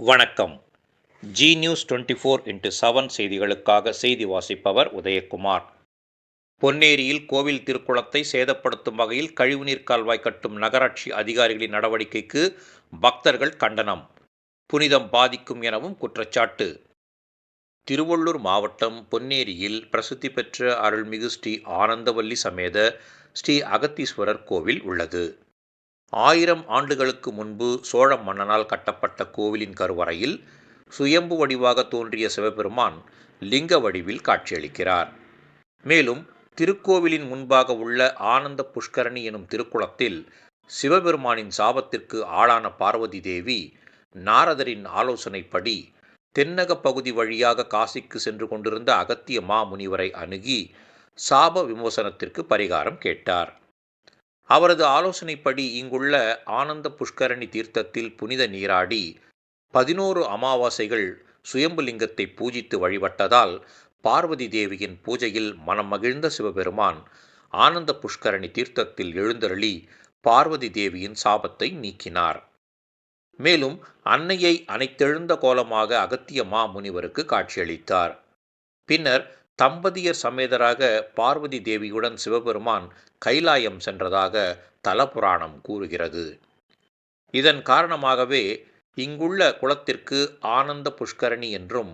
வணக்கம். G news 24x7 செய்திகளுக்காக செய்தி வாசிப்பவர் உதயகுமார். பொன்னேரியில் கோவில் திருக்குளத்தை சேதப்படுத்தும் வகையில் கழிவுநீர் கால்வாய் கட்டும் நகராட்சி அதிகாரிகளின் நடவடிக்கைக்கு பக்தர்கள் கண்டனம். புனிதம் பாதிக்கும் எனவும் குற்றச்சாட்டு. திருவள்ளூர் மாவட்டம் பொன்னேரியில் பிரசித்தி பெற்ற அருள்மிகு ஸ்ரீ ஆனந்தவல்லி சமேத ஸ்ரீ அகத்தீஸ்வரர் கோவில் உள்ளது. 1000 ஆண்டுகளுக்கு முன்பு சோழ மன்னனால் கட்டப்பட்ட கோவிலின் கருவறையில் சுயம்பு வடிவாக தோன்றிய சிவபெருமான் லிங்க வடிவில் காட்சியளிக்கிறார். மேலும் திருக்கோவிலின் முன்பாக உள்ள ஆனந்த புஷ்கரணி எனும் திருக்குளத்தில் சிவபெருமானின் சாபத்திற்கு ஆளான பார்வதி தேவி நாரதரின் ஆலோசனைப்படி தென்னக பகுதி வழியாக காசிக்கு சென்று கொண்டிருந்த அகத்திய மாமுனிவரை அணுகி சாப விமோசனத்திற்கு பரிகாரம் கேட்டார். அவரது ஆலோசனைப்படி இங்குள்ள ஆனந்த புஷ்கரணி தீர்த்தத்தில் புனித நீராடி 11 அமாவாசைகள் சுயம்புலிங்கத்தை பூஜித்து வழிபட்டதால் பார்வதி தேவியின் பூஜையில் மனம் மகிழ்ந்த சிவபெருமான் ஆனந்த புஷ்கரணி தீர்த்தத்தில் எழுந்தருளி பார்வதி தேவியின் சாபத்தை நீக்கினார். மேலும் அன்னையை அனைத்தெழுந்த கோலமாக அகத்திய மாமுனிவருக்கு காட்சியளித்தார். பின்னர் தம்பதியர் சமேதராக பார்வதி தேவியுடன் சிவபெருமான் கைலாயம் சென்றதாக தலபுராணம் கூறுகிறது. இதன் காரணமாகவே இங்குள்ள குளத்திற்கு ஆனந்த புஷ்கரணி என்றும்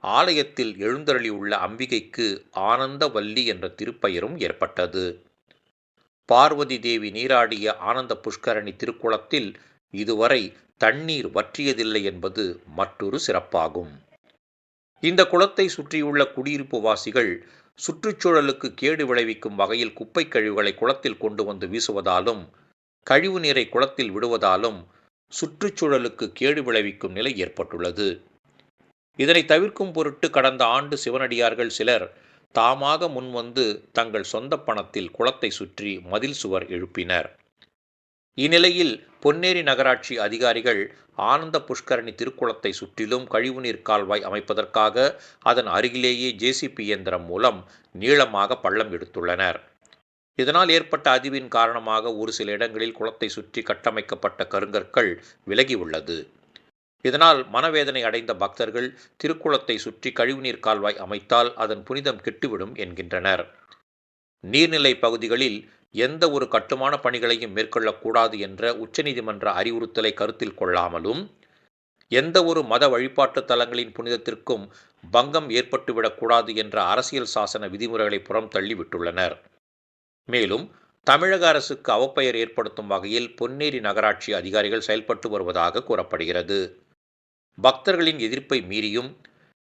ஆலயத்தில் எழுந்தருளியுள்ள அம்பிகைக்கு ஆனந்தவல்லி என்ற திருப்பெயரும் ஏற்பட்டது. பார்வதி தேவி நீராடிய ஆனந்த புஷ்கரணி திருக்குளத்தில் இதுவரை தண்ணீர் வற்றியதில்லை என்பது மற்றொரு சிறப்பாகும். இந்த குளத்தை சுற்றியுள்ள குடியிருப்பு வாசிகள் சுற்றுச்சூழலுக்கு கேடு விளைவிக்கும் வகையில் குப்பை கழிவுகளை குளத்தில் கொண்டு வந்து வீசுவதாலும் கழிவு நீரை குளத்தில் விடுவதாலும் சுற்றுச்சூழலுக்கு கேடு விளைவிக்கும் நிலை ஏற்பட்டுள்ளது. இதனை தவிர்க்கும் பொருட்டு கடந்த ஆண்டு சிவனடியார்கள் சிலர் தாமாக முன்வந்து தங்கள் சொந்த பணத்தில் குளத்தை சுற்றி மதில் சுவர் எழுப்பினர். இந்நிலையில் பொன்னேரி நகராட்சி அதிகாரிகள் ஆனந்த புஷ்கரணி திருக்குளத்தை சுற்றிலும் கழிவுநீர் கால்வாய் அமைப்பதற்காக அதன் அருகிலேயே ஜேசிபி இயந்திரம் மூலம் நீளமாக பள்ளம் எடுத்துள்ளனர். இதனால் ஏற்பட்ட அதிர்வின் காரணமாக ஒரு சில இடங்களில் குளத்தை சுற்றி கட்டமைக்கப்பட்ட கருங்கற்கள் விலகி உள்ளது. இதனால் மனவேதனை அடைந்த பக்தர்கள் திருக்குளத்தை சுற்றி கழிவுநீர் கால்வாய் அமைத்தால் அதன் புனிதம் கெட்டுவிடும் என்கின்றனர். நீர்நிலை பகுதிகளில் எந்த ஒரு கட்டுமான பணிகளையும் மேற்கொள்ளக்கூடாது என்ற உச்சநீதிமன்ற அறிவுறுத்தலை கருத்தில் கொள்ளாமலும் எந்த ஒரு மத வழிபாட்டு தலங்களின் புனிதத்திற்கும் பங்கம் ஏற்பட்டுவிடக்கூடாது என்ற அரசியல் சாசன விதிமுறைகளை புறம் தள்ளிவிட்டுள்ளனர். மேலும் தமிழக அரசுக்கு அவப்பெயர் ஏற்படுத்தும் வகையில் பொன்னேரி நகராட்சி அதிகாரிகள் செயல்பட்டு வருவதாக கூறப்படுகிறது. பக்தர்களின் எதிர்ப்பை மீறியும்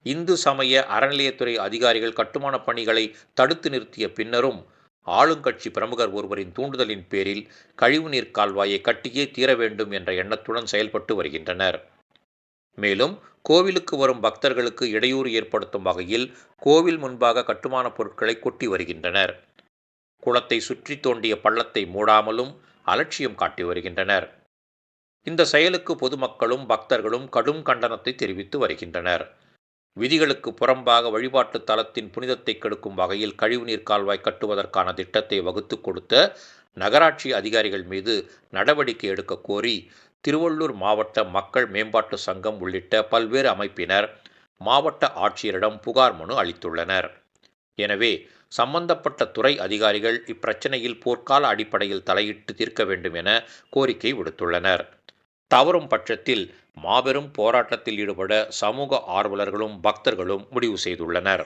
இந்து சமய அறநிலையத்துறை அதிகாரிகள் கட்டுமான பணிகளை தடுத்து நிறுத்திய பின்னரும் ஆளுங்கட்சி பிரமுகர் ஒருவரின் தூண்டுதலின் பேரில் கழிவுநீர் கால்வாயை கட்டியே தீர வேண்டும் என்ற எண்ணத்துடன் செயல்பட்டு வருகின்றனர். மேலும் கோவிலுக்கு வரும் பக்தர்களுக்கு இடையூறு ஏற்படுத்தும் வகையில் கோவில் முன்பாக கட்டுமான பொருட்களை கொட்டி வருகின்றனர். குளத்தை சுற்றி தோண்டிய பள்ளத்தை மூடாமலும் அலட்சியம் காட்டி வருகின்றனர். இந்த செயலுக்கு பொதுமக்களும் பக்தர்களும் கடும் கண்டனத்தை தெரிவித்து வருகின்றனர். விதிகளுக்கு புறம்பாக வழிபாட்டு தலத்தின் புனிதத்தை கெடுக்கும் வகையில் கழிவுநீர் கால்வாய் கட்டுவதற்கான திட்டத்தை வகுத்து கொடுத்த நகராட்சி அதிகாரிகள் மீது நடவடிக்கை எடுக்க கோரி திருவள்ளூர் மாவட்ட மக்கள் மேம்பாட்டு சங்கம் உள்ளிட்ட பல்வேறு அமைப்பினர் மாவட்ட ஆட்சியரிடம் புகார் மனு அளித்துள்ளனர். எனவே சம்பந்தப்பட்ட துறை அதிகாரிகள் இப்பிரச்சனையில் போர்க்கால அடிப்படையில் தலையிட்டு தீர்க்க வேண்டும் என கோரிக்கை விடுத்துள்ளனர். தவறும் பட்சத்தில் மாபெரும் போராட்டத்தில் ஈடுபட சமூக ஆர்வலர்களும் பக்தர்களும் முடிவு செய்துள்ளனர்.